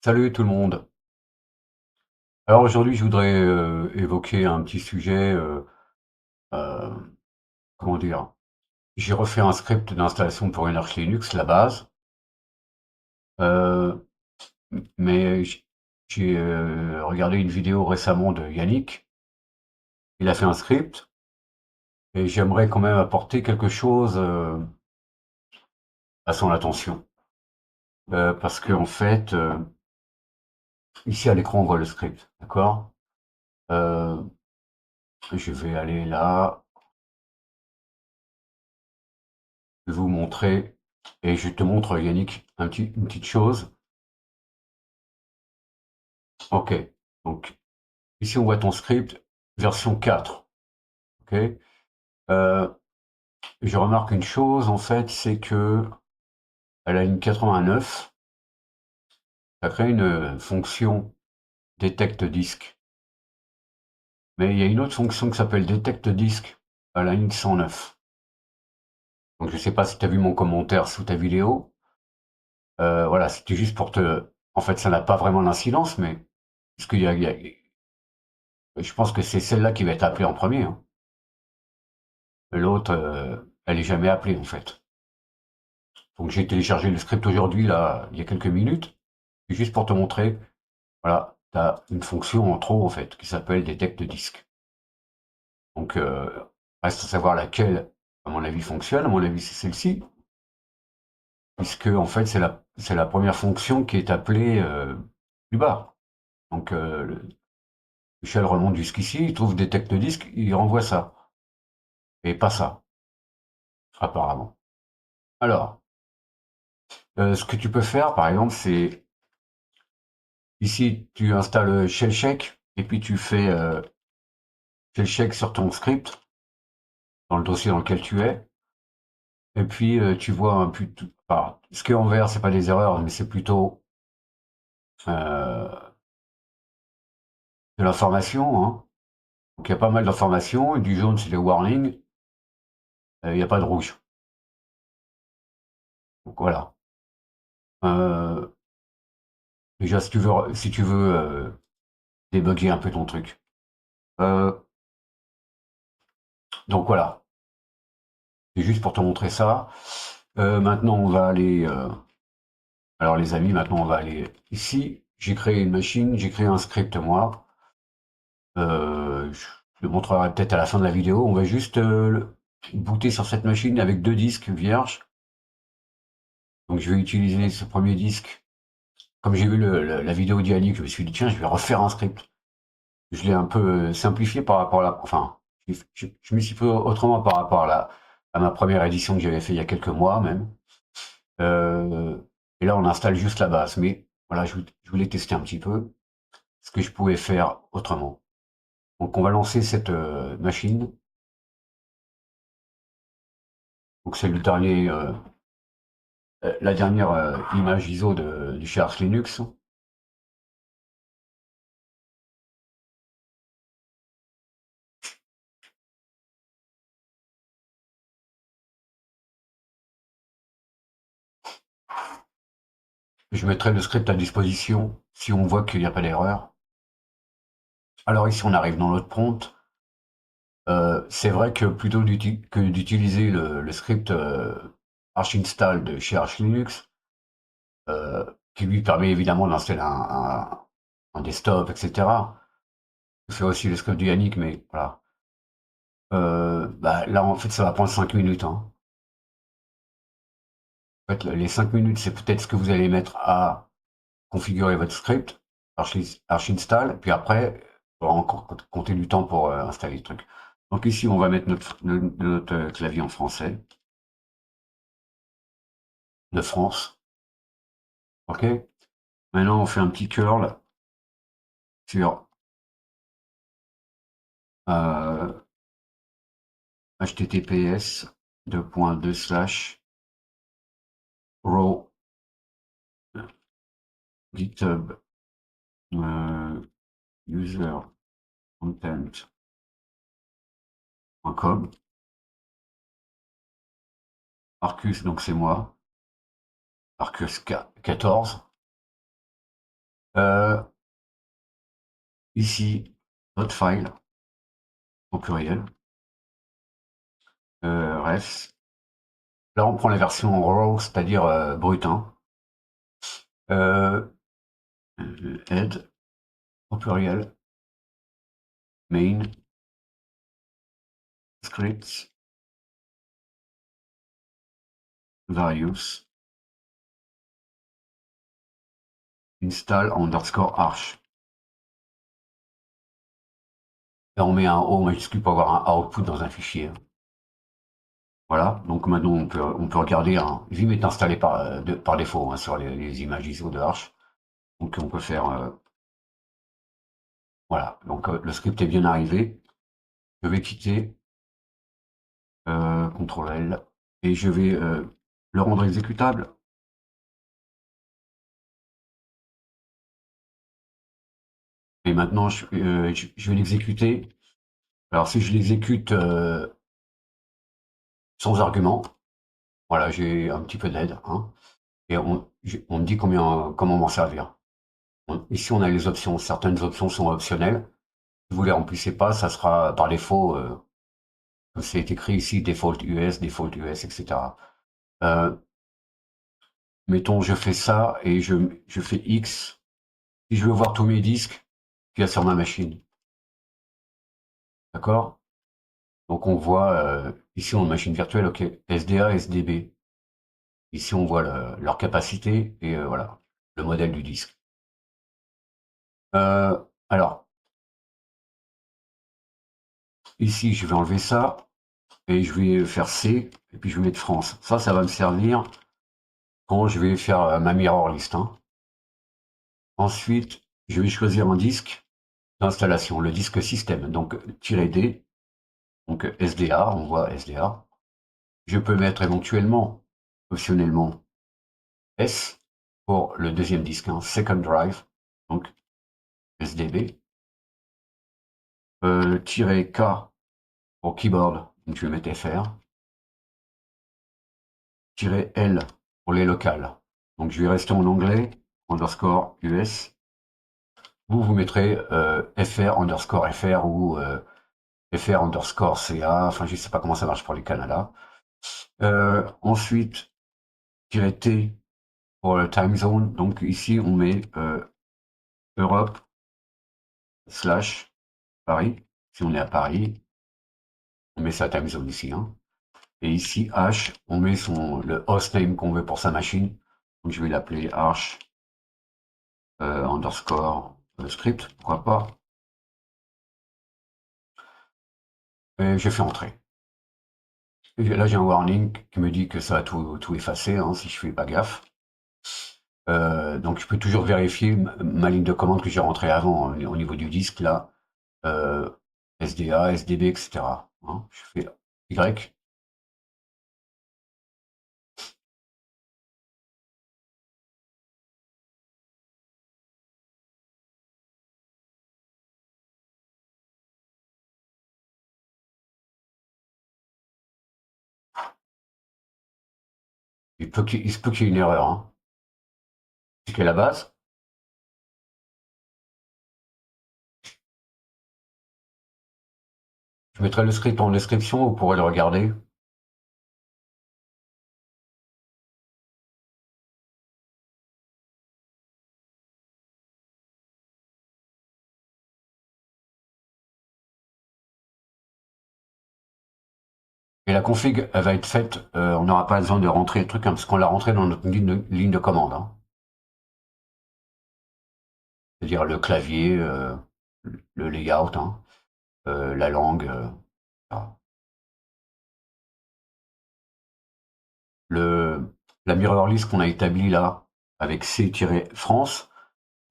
Salut tout le monde. Alors aujourd'hui, je voudrais évoquer un petit sujet. Euh, comment dire? J'ai refait un script d'installation pour une Arch Linux, la base, euh, mais j'ai regardé une vidéo récemment de Yannick. Il a fait un script et j'aimerais quand même apporter quelque chose à son attention. Parce que en fait, ici à l'écran, on voit le script, d'accord? Euh, je vais aller là, je vais vous montrer et je te montre, Yannick, une petite chose. Ok, donc ici on voit ton script version 4. Ok, Euh, je remarque une chose en fait, c'est que elle a une 89. Ça crée une fonction detect disk, mais il y a une autre fonction qui s'appelle detect disk à la ligne 109. Donc je sais pas si tu as vu mon commentaire sous ta vidéo. Voilà, c'était juste pour te. En fait, ça n'a pas vraiment d'incidence, mais parce qu'il je pense que c'est celle-là qui va être appelée en premier, hein. L'autre, elle est jamais appelée en fait. Donc j'ai téléchargé le script aujourd'hui, là, il y a quelques minutes, et juste pour te montrer, voilà, tu as une fonction en trop, en fait, qui s'appelle detect disk. Donc, reste à savoir laquelle, à mon avis, fonctionne. À mon avis, c'est celle-ci, puisque, en fait, c'est la première fonction qui est appelée plus bas. Donc, Michel remonte jusqu'ici, il trouve detect disk, il renvoie ça, et pas ça, apparemment. Alors, ce que tu peux faire, par exemple, c'est ici, tu installes shellcheck, et puis tu fais shellcheck sur ton script, dans le dossier dans lequel tu es, et puis tu vois un peu tout. Enfin, ce qui est en vert, c'est pas des erreurs, mais c'est plutôt de l'information, hein. Donc il y a pas mal d'informations, et du jaune, c'est des warnings, il n'y a pas de rouge. Donc voilà. Euh, déjà, si tu veux débugger un peu ton truc. Euh, donc voilà, c'est juste pour te montrer ça. Maintenant, on va aller. Alors les amis, maintenant on va aller ici. J'ai créé une machine, j'ai créé un script moi. Je le montrerai peut-être à la fin de la vidéo. On va juste booter sur cette machine avec deux disques vierges. Donc je vais utiliser ce premier disque. Comme j'ai vu la vidéo d'Yannick, je me suis dit tiens, je vais refaire un script. Je l'ai un peu simplifié par rapport à la. Enfin, je m'y suis fait autrement par rapport à ma première édition que j'avais fait il y a quelques mois même. Euh, et là, on installe juste la base. Mais voilà, je voulais tester un petit peu ce que je pouvais faire autrement. Donc on va lancer cette machine. Donc c'est le dernier, la dernière image ISO du chez Arch Linux. Je mettrai le script à disposition si on voit qu'il n'y a pas d'erreur. Alors ici on arrive dans notre prompt. C'est vrai que plutôt que d'utiliser le script Arch install de chez Arch Linux, qui lui permet évidemment d'installer un desktop, etc. C'est aussi le script du Yannick, mais voilà. Bah, là en fait ça va prendre 5 minutes, hein. En fait, les 5 minutes, c'est peut-être ce que vous allez mettre à configurer votre script, Arch install, puis après, on va encore compter du temps pour installer le truc. Donc ici, on va mettre notre clavier en français, de France. OK? Maintenant, on fait un petit curl sur euh, https raw github user content.com. Arcus, donc c'est moi. Arcus 14. Ici, notre file au pluriel, refs. Là, on prend la version raw, c'est-à-dire brut, hein. Head au pluriel, main, scripts, various, install underscore arch. Et on met un O majuscule pour avoir un output dans un fichier. Voilà, donc maintenant on peut regarder, hein. Vim est installé par défaut, hein, sur les images ISO de Arch. Donc on peut faire, voilà, donc le script est bien arrivé. Je vais quitter, CTRL L, et je vais le rendre exécutable. Et maintenant je vais l'exécuter. Alors si je l'exécute sans argument, voilà, j'ai un petit peu d'aide, hein, et on me dit comment m'en servir. Ici on a les options, certaines options sont optionnelles. Si vous les remplissez pas, ça sera par défaut, c'est écrit ici default US, etc. Mettons, je fais ça et je fais X. Si je veux voir tous mes disques qu'il y a sur ma machine, d'accord? Donc on voit, ici on a une machine virtuelle, ok, SDA, SDB. Ici on voit leur capacité et voilà, le modèle du disque. Alors, ici je vais enlever ça et je vais faire C et puis je vais mettre France. Ça va me servir quand je vais faire ma mirror list, hein. Ensuite, je vais choisir un disque d'installation, le disque système, donc -D, donc SDA, on voit SDA. Je peux mettre éventuellement, optionnellement, S pour le deuxième disque, hein, Second Drive, donc SDB. -K pour keyboard, donc je vais mettre FR. -L pour les locales, donc je vais rester en anglais, underscore US. Vous mettrez FR underscore FR ou FR underscore CA, enfin je sais pas comment ça marche pour les Canada. Ensuite, -T pour le time zone, donc ici on met Europe slash Paris, si on est à Paris, on met sa time zone ici, hein. Et ici H, on met le hostname qu'on veut pour sa machine, donc je vais l'appeler Arch underscore script, pourquoi pas. Et je fais entrer. Et là j'ai un warning qui me dit que ça va tout effacer, hein, si je fais pas gaffe. Donc je peux toujours vérifier ma ligne de commande que j'ai rentrée avant, hein, au niveau du disque là, SDA, SDB, etc., hein. Je fais Y. Il se peut qu'il y ait une erreur, hein. C'est qu'à la base, je mettrai le script en description, vous pourrez le regarder. Et la config, elle va être faite, on n'aura pas besoin de rentrer le truc, hein, parce qu'on l'a rentré dans notre ligne de commande, hein. C'est-à-dire le clavier, le layout, hein, la langue. Voilà. La mirror list qu'on a établie là, avec C-France,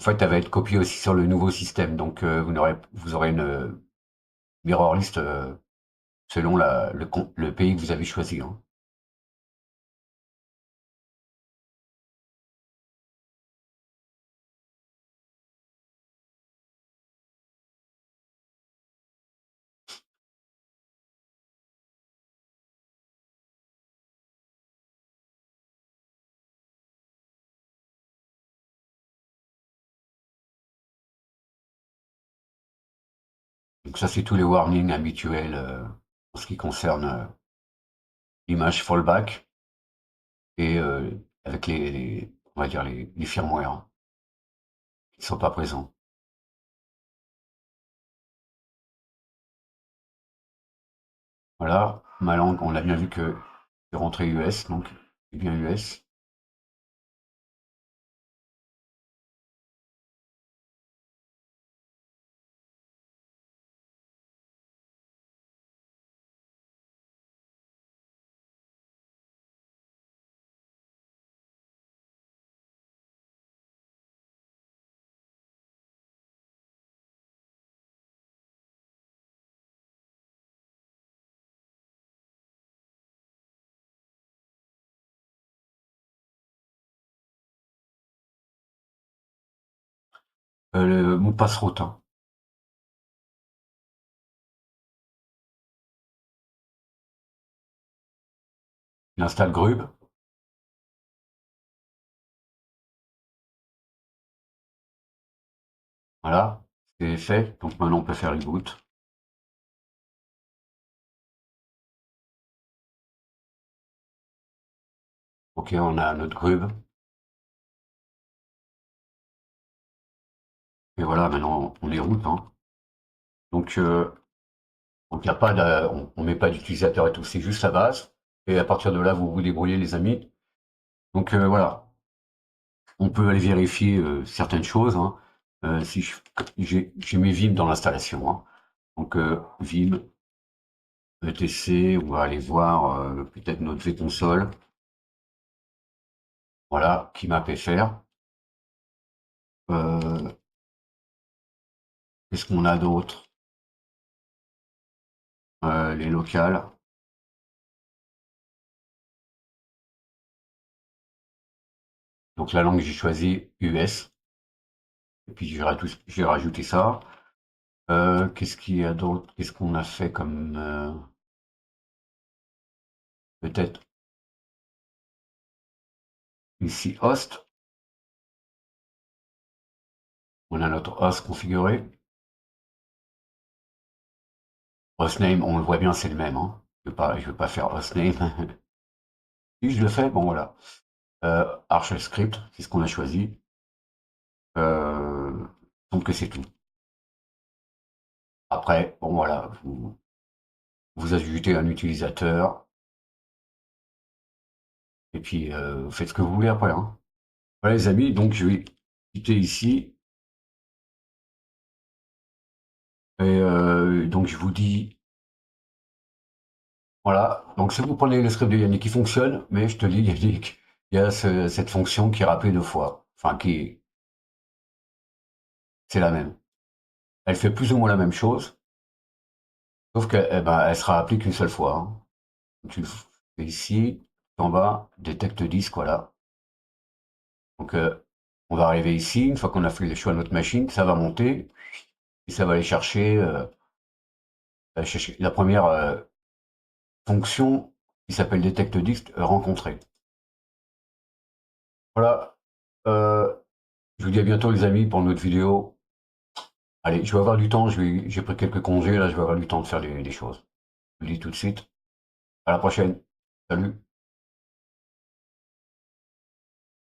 en fait, elle va être copiée aussi sur le nouveau système. Donc, vous aurez une mirror list selon le pays que vous avez choisi, hein. Donc ça, c'est tous les warnings habituels en ce qui concerne l'image fallback et avec on va dire les firmware hein, qui ne sont pas présents. Voilà, ma langue, on a bien vu que c'est rentré US, donc c'est bien US. Le mot passe-route, hein. Il installe Grub, voilà, c'est fait. Donc maintenant on peut faire reboot. Ok, on a notre Grub. Et voilà, maintenant on est route, hein. Donc, y a pas on met pas d'utilisateur et tout, c'est juste la base. Et à partir de là, vous vous débrouillez, les amis. Donc voilà, on peut aller vérifier certaines choses, hein. Si j'ai mes Vim dans l'installation, hein. Donc Vim, ETC, on va aller voir peut-être notre vConsole. Voilà, qui m'a fait faire. Euh, Qu'est-ce qu'on a d'autre? Les locales. Donc la langue, j'ai choisi US. Et puis j'ai rajouté ça. Qu'est-ce qu'il y a d'autre? Qu'est-ce qu'on a fait comme peut-être ici host. On a notre host configuré. Hostname, on le voit bien, c'est le même, hein. Je vais pas faire hostname. Si je le fais, bon voilà. Arch script, c'est ce qu'on a choisi. Donc que c'est tout. Après, bon voilà, vous ajoutez un utilisateur et puis vous faites ce que vous voulez après, hein. Voilà les amis, donc je vais quitter ici et donc je vous dis voilà. Donc si vous prenez le script de Yannick qui fonctionne, mais je te dis Yannick, il y a cette fonction qui est rappelée 2 fois, enfin c'est la même. Elle fait plus ou moins la même chose, sauf qu'elle eh ben, elle sera appelée qu'une seule fois, hein. Tu le fais ici, en bas, détecte disque, voilà. Donc on va arriver ici, une fois qu'on a fait le choix de notre machine, ça va monter, et ça va aller chercher la première fonction qui s'appelle détecte disque rencontré. Voilà. Euh, je vous dis à bientôt les amis pour une autre vidéo. Allez, je vais avoir du temps, j'ai pris quelques congés, là je vais avoir du temps de faire des choses. Je vous dis tout de suite. À la prochaine. Salut.